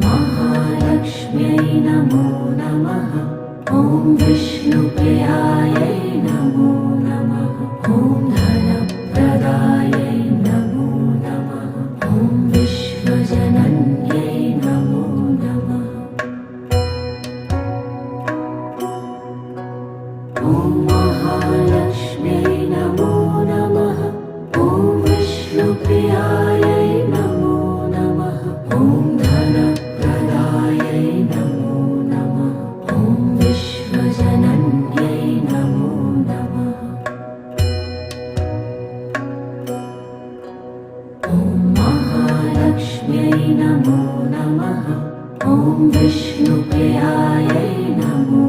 महालक्ष्म्यै नमो नमः। ॐ विष्णुप्रियायै नमो नमः। ॐ धनप्रदायै नमो नमः। ॐ विश्वजनन्यै नमो नमः। ॐ महालक्ष्म्यै नमो नमः। ॐ विष्णुप्रियायै नमो नमः। ॐ धनप्रदायै नमो नमः। ॐ विश्वजनन्यै नमो नमः। ॐ महालक्ष्म्यै नमो नमः। ॐ विष्णुप्रियायै नमो